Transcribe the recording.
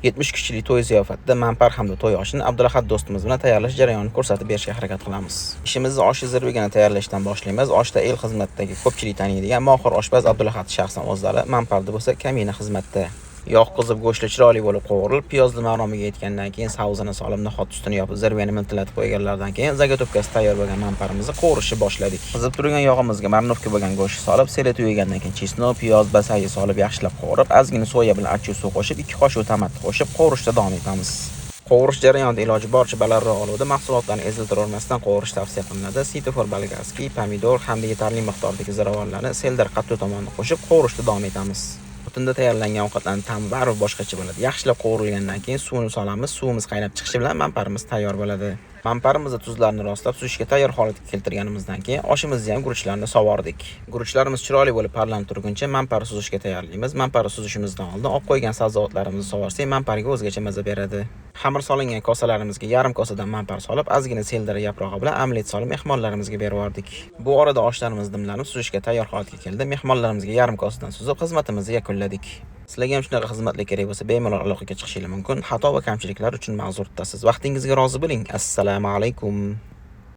70 kishilik to'y ziyofatida manpar hamda to'y oshini Abdulahad do'stimiz bilan tayyorlash jarayonini ko'rsatib berishga harakat qilamiz. Ishimizni osh zirvigini tayyorlashdan boshlaymiz. Oshda el xizmatidagi ko'pchilik taniydigan mohir oshpaz Abdulahad shaxsan o'zlari, manparda bo'lsa kamina xizmatda. Yog' qizib go'shtli chiroyli bo'lib qovurilib, piyozli maromiga yetgandan keyin savzini solib nahot ustini yopib zirvani miltillatib qo'yganlardan keyin zagotovkasi tayyor bo'lgan manparimizni qovurishni boshladik. Qizib turgan yog'imizga marinovka bo'lgan go'sht solib, seleti yegandan keyin chesnok, piyoz, basay solib yaxshilab qovurib, ozgina soya bilan achchiq suv qo'shib, 2 qoshiq tomat qo'shib qovurishda davom etamiz. Qovurish jarayonida iloji boricha balandroq olovda mahsulotlarni eziltirmasdan qovurish tavsiya qilinadi. Svetofor bolgarskiy, pomidor hamda yetarli miqdordagi ziravorlarni seldir qattiq tomonda qo'shib qovurishda davom etamiz. O'tinda tayyorlangan ovqatlarning ta'mi baribir boshqacha bo'ladi. Yaxshilab qovurilgandan keyin suvini solamiz. Suvimiz qaynab chiqishi bilan manparimiz tayyor bo'ladi. Manparimizni tuzlarini rostlab suzishga tayyor holatga keltirganimizdan keyin oshimizni ham guruchlarni sovordik. Guruchlarimiz chiroyli bo'lib parlanib turguncha manpar suzishga tayyorlaymiz. Manpar suzishimizdan oldin olib qo'ygan sabzavotlarimizni sovorsak, manparga o'zgacha maza beradi. Xamir solingan kosalarimizga yarim kosadan manpar solib, ozgina seldira yaprog'i bilan omlet solib mehmonlarimizga berib yubordik. Bu orada oshlarimiz dimlanib, suzishga tayyor holatga keldi. Mehmonlarimizga yarim kosadan suzib, xizmatimizni yakunladik. Sizlarga ham shunaqa xizmatlar kerak bo'lsa, bemalol aloqaga chiqishingiz mumkin. Xato va kamchiliklar uchun ma'zur tutasiz. Vaqtingizga rozi bo'ling. Assalomu alaykum.